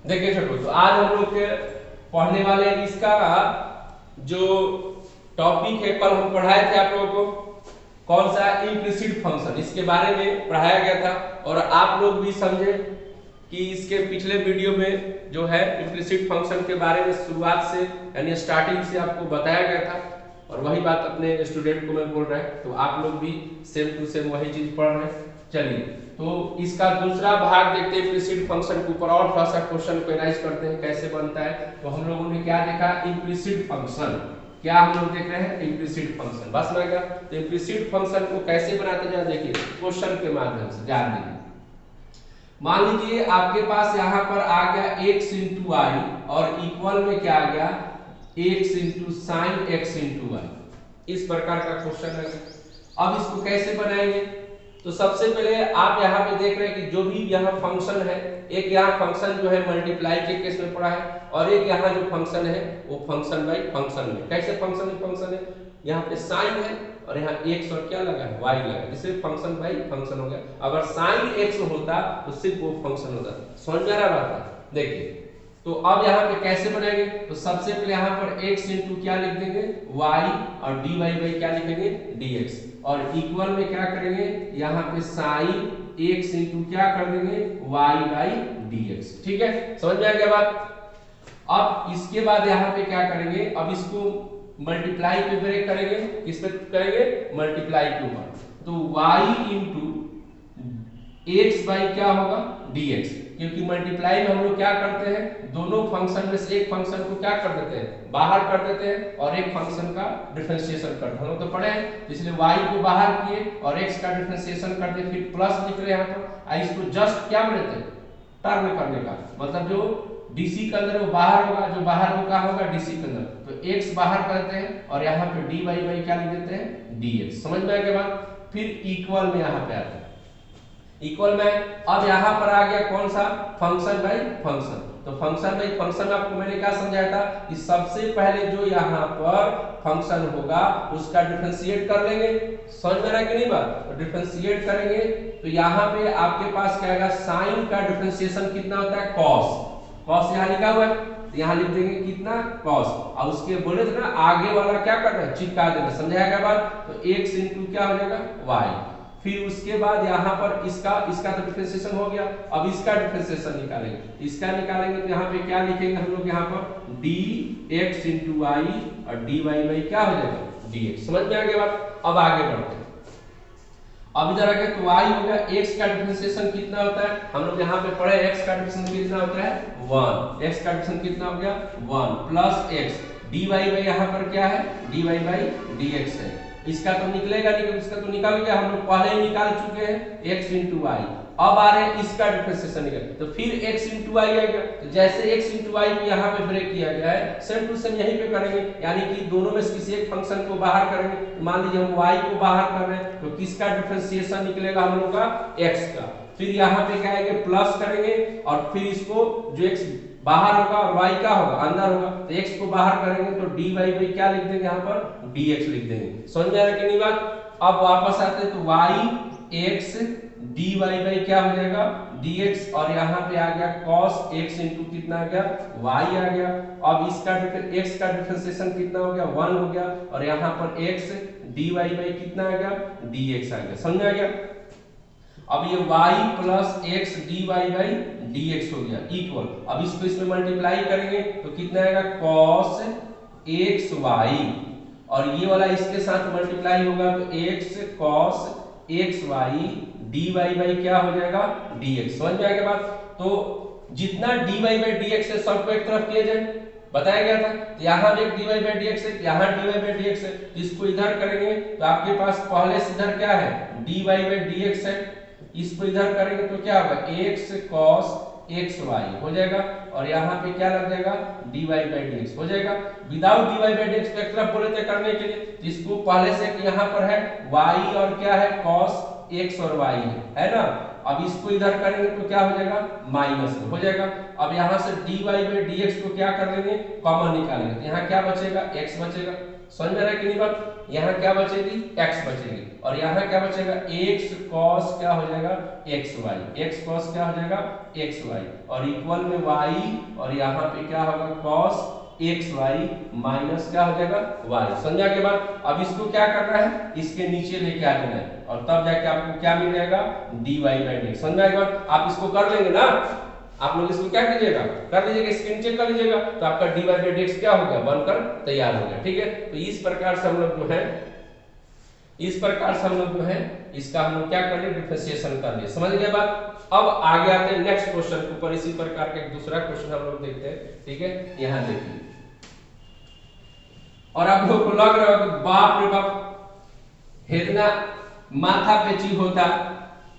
देखिए छोटू, तो आज हम लोग के पढ़ने वाले इसका जो टॉपिक है, कल हम पढ़ाए थे आप लोगों को कौन सा इम्प्लिसिट फंक्शन, इसके बारे में पढ़ाया गया था और आप लोग भी समझे कि इसके पिछले वीडियो में जो है इम्प्लिसिट फंक्शन के बारे में शुरुआत से यानी स्टार्टिंग से आपको बताया गया था और वही बात अपने स्टूडेंट को मैं बोल रहा है, तो आप लोग भी सेम टू सेम वही चीज पढ़ रहे हैं। चलिए, तो इसका दूसरा भाग देखते हैं इम्प्लिसिट फंक्शन के ऊपर और थोड़ा सा क्वेश्चन को एनालाइज करते हैं कैसे बनता है। तो हम लोगों ने क्या देखा, इम्प्लिसिट फंक्शन, क्या हम लोग देख रहे हैं इम्प्लिसिट फंक्शन, बस मैं क्या, तो इम्प्लिसिट फंक्शन को कैसे बनाते जाए देखिए क्वेश्चन के माध्यम से जान लीजिए। मान लीजिए आपके पास यहाँ पर आ गया x इंटू आई और इक्वल में क्या आ गया x into sine X into Y, इस प्रकार का क्वेश्चन है। अब इसको कैसे बनाएंगे, तो सबसे पहले आप यहाँ पे देख रहे हैं कि जो भी यहाँ फंक्शन है, एक यहाँ फंक्शन जो है मल्टीप्लाई के केस में पड़ा है और एक यहाँ जो फंक्शन है वो फंक्शन बाई फंक्शन में। कैसे फंक्शन है, यहाँ पे साइन है और यहाँ x और क्या लगा है y लगा, जिससे फंक्शन बाई फंक्शन हो गया। अगर साइन x होता तो सिर्फ वो फंक्शन होता। समझ में आ रहा बात है? देखिए, तो अब यहाँ पे कैसे बनाएंगे, तो सबसे पहले यहाँ पर x इंटू क्या लिख देंगे y और dy बाई क्या लिखेंगे dx और इक्वल में क्या करेंगे यहाँ पे साइन x इंटू क्या कर देंगे y बाई dx। ठीक है, समझ में आ गया बात। अब इसके बाद यहाँ पे क्या करेंगे, अब इसको मल्टीप्लाई पे ब्रेक करेंगे, किस पे करेंगे मल्टीप्लाई के ऊपर, तो y इंटू एक्स बाई क्या होगा dx, क्योंकि मल्टीप्लाई में हम लोग क्या करते हैं, दोनों फंक्शन में से एक फंक्शन को क्या कर देते हैं बाहर कर देते हैं और एक फंक्शन का डिफरेंशिएशन करते हैं। हम लोग तो पढ़े हैं, इसलिए y को बाहर किए और x का डिफरेंशिएशन कर दिए, फिर प्लस लिख रहे हैं यहाँ पर। इसको जस्ट क्या बोलते हैं टर्न करने का मतलब, जो डीसी के अंदर वो बाहर होगा, जो बाहर वो क्या होगा डीसी के अंदर, तो x बाहर करते हैं और यहाँ पे dy बाई क्या लिख देते हैं dx। समझ में आ गया बात। फिर इक्वल में यहाँ पे आते हैं, इक्वल में अब यहाँ पर आ गया कौन सा फंक्शन बाई फंक्शन। तो फंक्शन बाई फंक्शन आपको मैंने क्या समझाया था कि सबसे पहले जो यहाँ पर फंक्शन होगा उसका डिफरेंशिएट कर लेंगे। समझ में आ रहा है कि नहीं बात, तो डिफरेंशिएट करेंगे तो यहाँ पे आपके पास क्या आएगा, साइन का डिफरेंशिएशन कितना होता है कॉस, कॉस यहाँ लिखा हुआ है तो यहाँ लिख देंगे कितना कॉस, और उसके बोले थे ना आगे वाला क्या करना है चिपका देना। समझाया क्या बात, तो x इंटू क्या हो जाएगा y। फिर उसके बाद यहाँ पर इसका तो डिफरेंशिएशन हो गया, अब इसका डिफरेंशिएशन निकालेंगे, इसका निकालेंगे तो यहाँ पे क्या लिखेंगे हम लोग, यहाँ पर dx इंटू y और dy बाई क्या हो जाएगा dx। समझ में आ गया बात। अब आगे बढ़ते हैं, अब इधर आगे तो y हो गया, x का डिफरेंशिएशन कितना होता है, हम लोग यहाँ पे पढ़े x का डिफरेंशिएशन कितना होता है 1, x का डिफरेंशिएशन कितना हो गया 1 प्लस x, dy बाई यहाँ पर क्या है dy बाई dx है। इसका तो निकलेगा नहीं, इसका तो निकल गया, हम लोग पहले ही निकाल चुके हैं x इंटू वाई। अब आ रहे हैं इसका डिफरेंशिएशन निकल, तो फिर x इंटू वाई आएगा, तो जैसे x इंटू वाई को यहाँ पे ब्रेक किया गया है सेम टू सेम यहीं पे करेंगे, यानी कि दोनों में से किसी एक फंक्शन को बाहर करेंगे। मान लीजिए हम y को बाहर कर रहे हैं तो किसका डिफरेंशिएशन निकलेगा हम लोग का x का, फिर यहाँ पे क्या आएगा प्लस करेंगे और फिर इसको जो x बाहर होगा और y क्या होगा अंदर होगा, तो x को बाहर करेंगे तो dy बाई क्या लिख देंगे यहाँ पर dx लिख देंगे। समझ में आ रहा है कि नहीं बात। अब वापस आते हैं तो y x dy बाई क्या हो जाएगा dx और यहाँ पे आ गया cos x इंटू कितना आ गया y आ गया। अब इसका x का डिफरेंशिएशन कितना हो गया 1 हो गया और यहाँ पर x dy बाई कितना आ गया dx आ गया। समझ में आ गया। अब ये y plus x dy by dx हो गया इक्वल, अब इसको इसमें मल्टीप्लाई करेंगे तो कितना आएगा cos xy और ये वाला इसके साथ मल्टीप्लाई होगा तो x cos xy dy by क्या हो जाएगा dx। समझ में आ गया बात। तो जितना dy बाई dx है सबको एक तरफ किया जाए, बताया गया था, तो यहाँ एक dy बाई dx है, यहाँ dy बाई dx है, इसको इधर करेंगे तो आपके पास पहले से इधर क्या है dy बाई dx है, इसको इधर करेंगे तो क्या होगा x cos xy हो जाएगा और यहाँ पे क्या लग जाएगा dy बाई dx हो जाएगा। विदाउट dy बाई dx को एक तरफ बोले थे करने के लिए, इसको पहले से यहाँ पर है y और क्या है cos x और y है ना। अब इसको इधर करेंगे तो क्या हो जाएगा माइनस हो जाएगा। अब यहाँ से dy बाई dx को क्या कर लेंगे कॉमन निकालेंगे तो यहाँ क्या बचेगा x बचेगा। समझ में आ रहा है कि नहीं बात? यहाँ क्या बचेगी? x बचेगी और यहाँ क्या बचेगा? x cos क्या हो जाएगा? xy, x cos क्या हो जाएगा? xy और इक्वल में y और यहाँ पे क्या होगा? cos xy माइनस क्या हो जाएगा? y। समझा के बाद अब इसको क्या करना है? इसके नीचे लेके आ जाना है और तब जाके आपको क्या मिल जाएगा? dy by dx। समझा के बाद आप इसको कर लेंगे ना, आप लोग इसको क्या कीजिएगा? कर लीजिएगा, स्क्रीन चेक कर लीजिएगा तो आपका dy by dx क्या हो गया? बनकर तैयार हो गया। ठीक है, तो इस प्रकार से हम लोग जो है इसका हम लोग क्या कर लिए? डिफरेंशिएशन कर लिए। समझ गए बात? अब आगे आते हैं नेक्स्ट क्वेश्चन के ऊपर। इसी प्रकार का एक दूसरा क्वेश्चन हम लोग देखते हैं। ठीक है, यहाँ देखिए और आप लोगों को लग रहा होगा बाप रे बाप इतना माथा पेची होता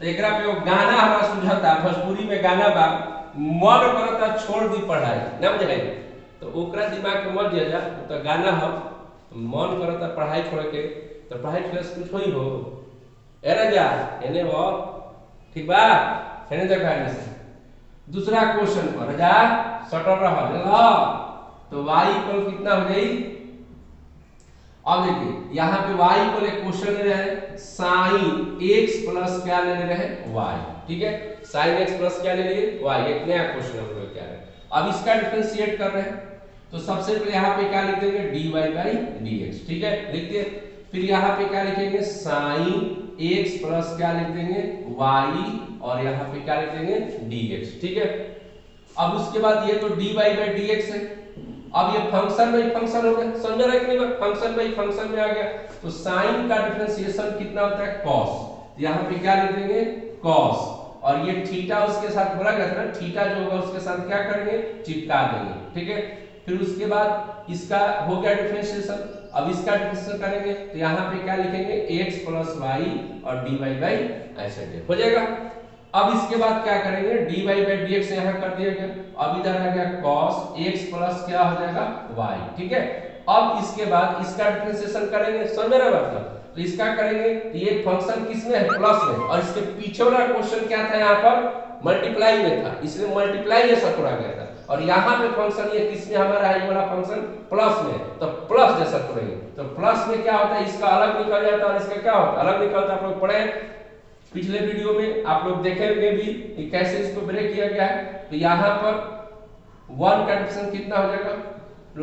तो एकरा पे गाना हमारा सुझाता, भोजपुरी में गाना बा मन करता छोड़ दी पढ़ाई, ना बुझाई तो ओकरा दिमाग में मत दिया जा तो गाना हो मन करता पढ़ाई छोड़ के तो पढ़ाई छोड़ से कुछ होई हो एरा जा एने वो ठीक बा एने देखा है। दूसरा क्वेश्चन पर जा सटर रहा तो y इक्वल कितना हो जाई? अब देखिए यहाँ पे y इक्वल एक क्वेश्चन ले रहे हैं sin x प्लस क्या ले रहे हैं? y। ठीक है, sin x प्लस क्या ले लिए? y। एक नया क्वेश्चन हम लोग क्या है, अब इसका डिफरेंशिएट कर रहे हैं तो सबसे पहले यहाँ पे क्या लिख देंगे? dy by dx। ठीक है, लिखते हैं। फिर यहाँ पे क्या लिखेंगे? sin x प्लस क्या लिख देंगे? y और यहाँ पे क्या लिख देंगे? dx। ठीक है, अब उसके बाद ये तो dy by dx है, अब ये फंक्शन बाई फंक्शन हो गया। समझ रहे कि नहीं? फंक्शन बाई फंक्शन में आ गया तो साइन का डिफरेंशिएशन कितना होता है? cos। यहाँ पे क्या लिख देंगे? cos और ये थीटा उसके साथ बोला गया था ना, थीटा जो होगा उसके साथ क्या करेंगे? चिपका देंगे। ठीक है, फिर उसके बाद इसका हो गया डिफरेंशिएशन। अब इसका डिफरेंशिएशन करेंगे तो यहाँ पे क्या लिखेंगे? x प्लस y और dy बाई ऐसे हो जाएगा। अब इसके बाद क्या करेंगे? dy by dx यहाँ कर दिया गया, अब इधर आ गया cos x प्लस क्या हो जाएगा? y। ठीक है, अब इसके बाद इसका डिफरेंशिएशन करेंगे। समझ में आ रहा है? तो इसका करेंगे तो ये फंक्शन किस में है? प्लस में, और इसके पीछे वाला क्वेश्चन क्या था? यहाँ पर मल्टीप्लाई में था, इसलिए मल्टीप्लाई जैसा तोड़ा गया था और यहाँ पे फंक्शन ये किस में हमारा है? ये वाला फंक्शन प्लस में, तो प्लस जैसा तोड़ेंगे तो प्लस में क्या होता है? इसका अलग निकल जाता है और इसका क्या होता है? अलग निकलता है। आप लोग पढ़े पिछले वीडियो में, आप लोग देखेंगे भी कि कैसे इसको ब्रेक किया गया है। तो यहाँ पर 1 का डिफरेंशिएशन कितना हो जाएगा?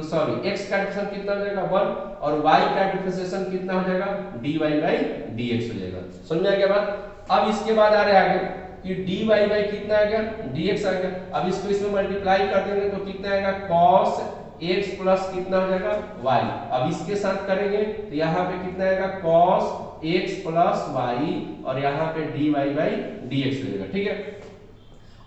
सॉरी, x का डिफरेंशिएशन कितना हो जाएगा? 1 और y का डिफरेंशिएशन कितना हो जाएगा? dy by dx हो जाएगा। समझ में आ गया बात? अब इसके बाद आ रहे आगे कि dy by कितना आ गया? dx आ गया। अब इसको इसमें मल्टीप्लाई कर देंगे तो कितना आएगा? cos x प्लस कितना हो जाएगा? y। अब इसके साथ करेंगे तो यहाँ पे कितना आएगा? cos x प्लस y और यहाँ पे dy by dx हो जाएगा। ठीक है,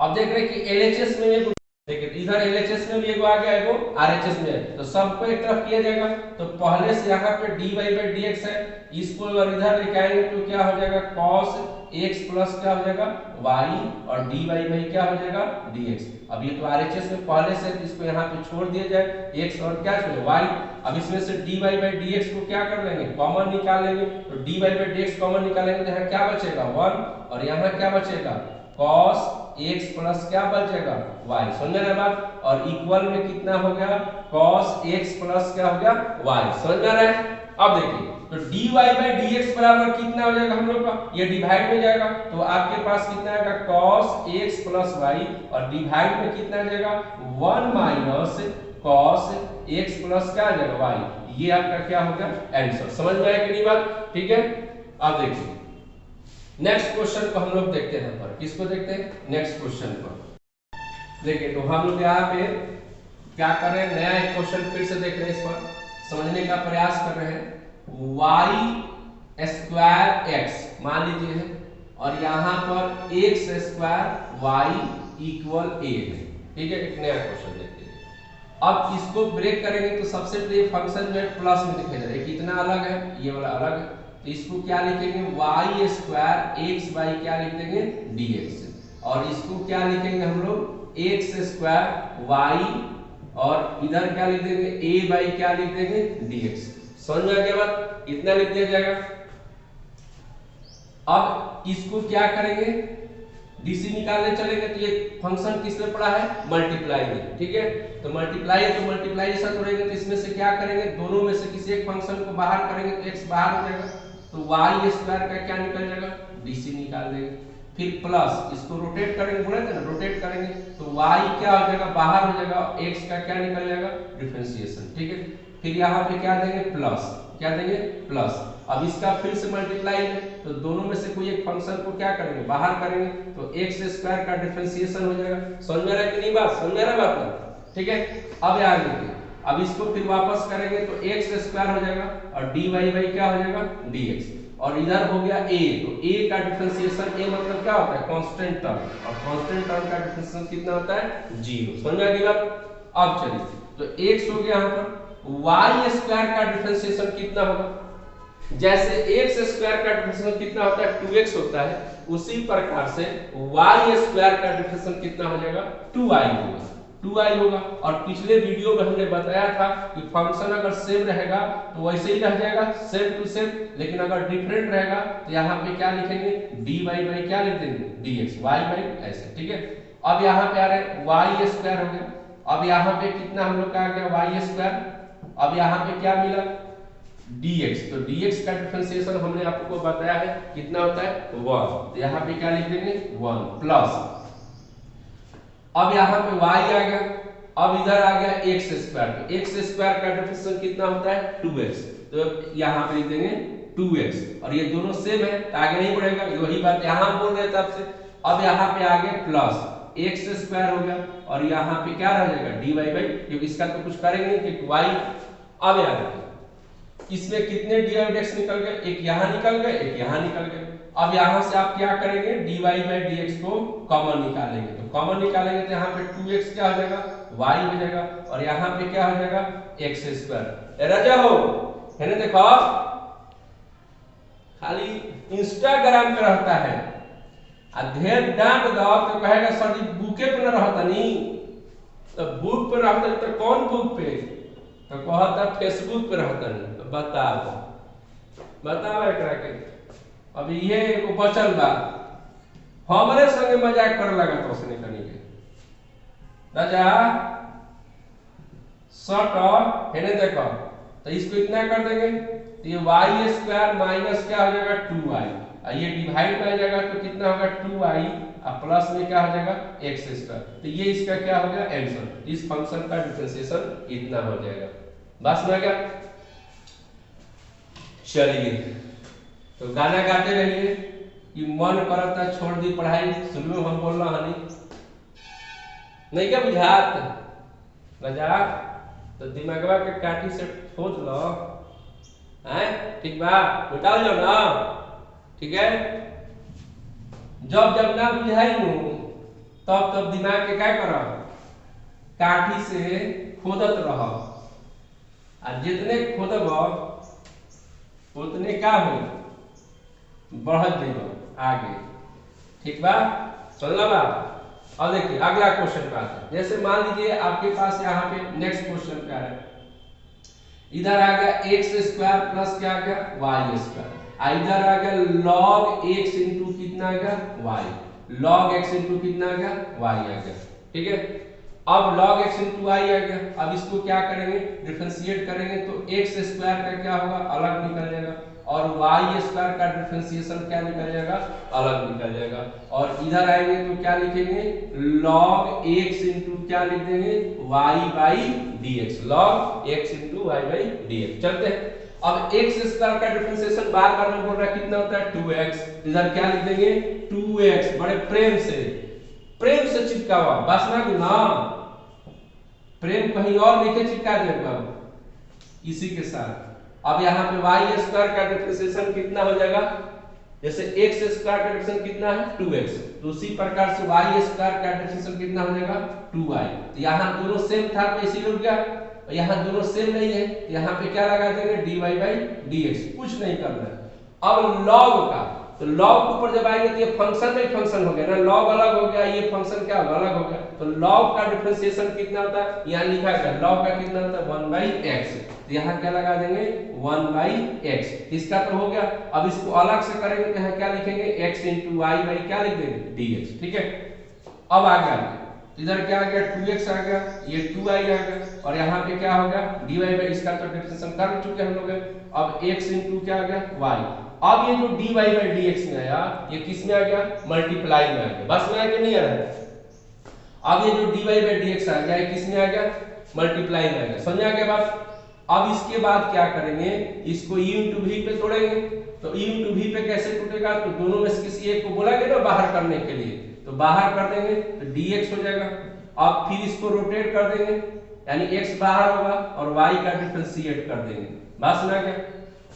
अब देख रहे हैं कि LHS में एक देखिए इधर LHS में भी एगो आ गया, एगो RHS में है, तो सबको एक तरफ किया जाएगा। तो पहले से यहाँ पे dy by dx है, इसको अगर इधर लेके आएंगे तो क्या हो जाएगा? cos x प्लस क्या हो जाएगा? y और dy by क्या हो जाएगा? dx। अब ये तो RHS में पहले से, इसको यहाँ पे छोड़ दिया जाए, x और क्या छोड़े? y। अब इसमें से dy by dx को क्या कर लेंगे? कॉमन निकाल लेंगे, तो dy by dx कॉमन निकालेंगे तो यहाँ क्या बचेगा? 1 और यहाँ क्या बचेगा? cos x प्लस क्या बचेगा? y। समझ रहे बात? और इक्वल में कितना हो गया? cos x प्लस क्या हो गया? y। समझ रहे हैं? अब देखिए तो dy by dx बराबर कितना हो जाएगा हम लोग का? ये डिवाइड में जाएगा तो आपके पास कितना आएगा? cos x प्लस y और डिवाइड में कितना आ जाएगा? 1 माइनस cos x प्लस क्या आ जाएगा? y। ये आपका क्या हो गया? आंसर। समझ में आया कि नहीं बात? ठीक है, अब देखिए नेक्स्ट क्वेश्चन को हम लोग देखते हैं। पर किसको देखते हैं? नेक्स्ट क्वेश्चन पर देखिए तो हम लोग यहाँ पे क्या कर रहे हैं? नया एक क्वेश्चन फिर से देख रहे हैं, इस पर समझने का प्रयास कर रहे हैं। y स्क्वायर x मान लीजिए है और यहाँ पर x square y equal a है। ठीक है, एक नया क्वेश्चन देखते हैं। अब इसको ब्रेक करेंगे तो सबसे पहले फंक्शन जो है प्लस में दिखाई दे रहा है, कितना अलग है? ये वाला अलग है, तो इसको क्या लिखेंगे? y स्क्वायर x बाई क्या लिख देंगे? dx। और इसको क्या लिखेंगे हम लोग? x स्क्वायर y और इधर क्या लिख देंगे? a बाई क्या लिख देंगे? dx। समझ में आ गया बात? इतना लिख दिया जाएगा। अब इसको क्या करेंगे? डीसी निकालने चलेंगे तो ये फंक्शन किस में पड़ा है, मल्टीप्लाई में, ठीक है। तो मल्टीप्लाई है तो मल्टीप्लाई ऐसा करेंगे तो इसमें से क्या करेंगे, दोनों में से किसी एक फंक्शन को बाहर करेंगे तो x बाहर हो जाएगा, तो y स्क्वायर का क्या निकल जाएगा, डीसी निकाल देंगे। फिर प्लस इसको रोटेट करेंगे, बोले थे ना रोटेट करेंगे तो y क्या हो जाएगा, बाहर हो जाएगा, x का क्या निकल जाएगा, डिफरेंशिएशन, ठीक है। फिर यहाँ पे क्या देंगे, प्लस, क्या देंगे, प्लस। अब इसका फिर से मल्टीप्लाई है तो दोनों में से कोई एक फंक्शन को क्या करेंगे, बाहर करेंगे तो x स्क्वायर का डिफरेंशिएशन हो जाएगा। समझ में आ रहा है कि नहीं बात, समझ में आ रहा है बात, ठीक है। अब आगे देखिए, अब इसको फिर वापस करेंगे तो x स्क्वायर हो जाएगा और dy बाई क्या हो जाएगा, dx। और इधर हो गया a, तो a का डिफरेंशिएशन, a मतलब क्या होता है, कांस्टेंट टर्म, और कांस्टेंट टर्म का डिफरेंशिएशन कितना होता है, 0। समझ में आ गई बात। अब चलिए तो x हो गया, यहाँ पर y स्क्वायर का डिफरेंशिएशन कितना होगा, जैसे x स्क्वायर का डिफरेंशिएशन कितना होता है, 2x होता है, उसी प्रकार से y स्क्वायर का डिफरेंशिएशन कितना हो जाएगा, 2y होगा, 2y होगा। और पिछले वीडियो में हमने बताया था कि फंक्शन अगर सेम रहेगा तो वैसे ही रह जाएगा, सेम टू सेम, लेकिन अगर डिफरेंट रहेगा तो यहाँ पे क्या लिखेंगे, dy बाई क्या लिख देंगे, dx, y बाई ऐसे, ठीक है। अब यहाँ पे आ रहे y स्क्वायर हो गया, अब यहाँ पे कितना हम लोग का आ गया, y स्क्वायर। अब यहाँ पे क्या मिला, dx, तो dx का डिफरेंशिएशन हमने आपको बताया है कितना होता है, 1, तो यहाँ पे क्या लिख देंगे, 1 प्लस। अब यहाँ पे y आ गया, अब इधर आ गया x स्क्वायर, तो x स्क्वायर का डिफरेंशिएशन कितना होता है, 2x, तो यहाँ पे लिख देंगे 2x, और ये दोनों सेम है तो आगे नहीं बढ़ेगा, वही बात यहाँ बोल रहे थे आपसे। अब यहाँ पे आगे प्लस x स्क्वायर हो गया, और यहाँ पे क्या रह जाएगा, dy बाई, क्योंकि इसका तो कुछ करेंगे नहीं क्योंकि y। अब यार इसमें कितने dy dx निकल गए, एक यहाँ निकल गए, एक यहाँ निकल गए। अब यहाँ से आप क्या करेंगे, dy बाई dx को कॉमन निकालेंगे, तो कॉमन निकालेंगे तो यहाँ पे 2x क्या हो जाएगा, y हो जाएगा, और यहाँ पे क्या हो जाएगा, x स्क्वायर। राजा हो है ना, देखो खाली इंस्टाग्राम पे रहता है, अध्ययन डांट दो तो कहेगा सर जी बुके पे न रहता नहीं, तो बुक पे रहता तो कौन बुक पे, तो कहता फेसबुक पे रहता नहीं, तो बताओ एकरा के। अब ये एगो बचल बा, हमरे संगे मजाक कर लगा तो उसने कनी के राजा शॉर्ट है ना, देखो तो इसको इतना कर देंगे तो ये y स्क्वायर माइनस क्या हो जाएगा, 2y, ये डिवाइड में आ जाएगा तो कितना होगा, 2y, और प्लस में क्या हो जाएगा, x स्क्वायर। तो ये इसका क्या हो गया, आंसर, इस फंक्शन का डिफरेंशिएशन इतना हो जाएगा। बस में क्या, चलिए तो गाना गाते रहिए कि मन करता छोड़ दी पढ़ाई, सुनो हम बोल रहा हनी नहीं क्या बुझात राजा, तो दिमागवा के काठी से खोद लो, हैं ठीक बा, उठाओ लो ना, ठीक है। जब ना बुझाई नु तब दिमाग के क्या करो, काठी से खोदत रहो, और जितने खोदब उतने का हो बढ़त देब आगे, ठीक बा, चलना बा। अब देखिए अगला क्वेश्चन का है, जैसे मान लीजिए आपके पास यहाँ पे नेक्स्ट क्वेश्चन क्या है, इधर आ गया x स्क्वायर प्लस क्या आ गया, y स्क्वायर, इधर आ गया log x इंटू कितना आ गया, y, log x इंटू कितना आ गया, y आ गया, ठीक है। अब log x इंटू y आ गया, अब इसको क्या करेंगे, डिफरेंशिएट करेंगे तो x स्क्वायर का क्या होगा, अलग निकल जाएगा, और y स्क्वायर का डिफरेंशिएशन क्या निकल जाएगा, अलग निकल जाएगा। और इधर आएंगे तो क्या लिखेंगे, log x इंटू क्या लिख देंगे, y by dx, log x into y by dx। चलते हैं, अब x स्क्वायर का डिफरेंशिएशन बार बार में बोल रहा है कितना होता है, 2x, इधर क्या लिख देंगे, 2x, बड़े प्रेम से चिपका हुआ, बस ना प्रेम कहीं और लिखे चिपका देगा इसी के साथ। अब यहाँ पे y स्क्वायर का डिफरेंशिएशन कितना हो जाएगा, जैसे x स्क्वायर का डिफरेंशिएशन कितना है, 2x, तो उसी प्रकार से y स्क्वायर का डिफरेंशिएशन कितना हो जाएगा, 2y। तो यहाँ दोनों सेम था तो इसी रुक गया, और यहाँ दोनों सेम नहीं है तो यहाँ पे क्या लगा देंगे, dy बाई dx, कुछ नहीं करना है। अब log का तो log के ऊपर जब आएंगे तो ये फंक्शन में फंक्शन हो गया ना, log अलग हो गया, ये फंक्शन क्या होगा अलग हो गया। तो log का डिफरेंशिएशन कितना होता है, यहाँ लिखा गया log का कितना होता है 1/x। तो यहाँ क्या लगा देंगे 1/x, इसका तो हो गया। अब इसको अलग से करेंगे तो यहाँ क्या लिखेंगे x × y बाई क्या लिख देंगे dx। ठीक है, अब आ गया इधर क्या आ गया 2x आ गया, ये 2i आ गया, और यहाँ पे क्या होगा dy बाई, इसका तो डिफरेंशिएशन कर चुके हम लोग। अब x × क्या आ गया y। अब ये जो dy बाई dx में आया ये किस में आ गया मल्टीप्लाई में आ गया, बस में आ गया नहीं आ रहा। अब ये जो dy बाई dx आ गया ये किस में आ गया मल्टीप्लाई में आ गया, समझ आ गया बात। अब इसके बाद क्या करेंगे, इसको u × v पे तोड़ेंगे। तो u × v पे कैसे टूटेगा, तो दोनों में से किसी एक को बोलेंगे ना बाहर करने के लिए, तो बाहर कर देंगे तो dx हो जाएगा। अब फिर इसको रोटेट कर देंगे यानी x बाहर होगा और y का डिफरेंशिएट कर देंगे, बस में आ गया।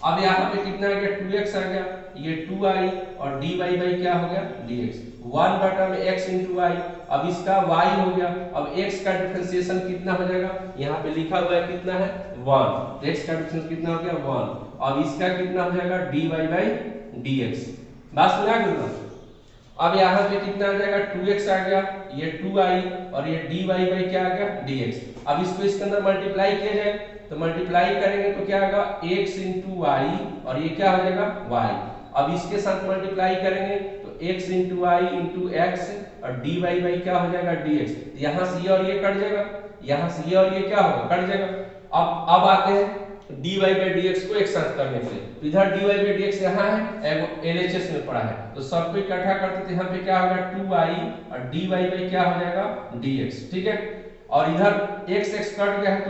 अब यहाँ पे कितना आ गया 2x आ गया, ये 2i और dy बाई क्या हो गया dx, 1/x × y। अब इसका y हो गया, अब x का डिफरेंशिएशन कितना हो जाएगा, यहाँ पे लिखा हुआ है कितना है 1, x का डिफरेंशिएशन कितना हो गया 1। अब इसका कितना हो जाएगा dy बाई dx, बस में आ गया। अब यहाँ पे कितना आ जाएगा 2x आ गया, ये 2i और ये dy बाई क्या आ गया dx। अब इसको इसके अंदर मल्टीप्लाई किया जाए तो मल्टीप्लाई करेंगे तो क्या आएगा x × y और ये क्या हो जाएगा y। अब इसके साथ मल्टीप्लाई करेंगे तो x × y × x और dy बाई क्या हो जाएगा dx। यहाँ से ये और ये कट जाएगा, यहाँ से ये और ये क्या होगा कट जाएगा। अब आते हैं dy बाई dx को एक साथ करने के लिए, तो इधर dy बाई dx यहाँ है LHS में पड़ा है, तो सबको इकट्ठा करते तो यहाँ पे क्या होगा 2i और dy बाई क्या हो जाएगा dx। ठीक है, और इधर x कट गया है तो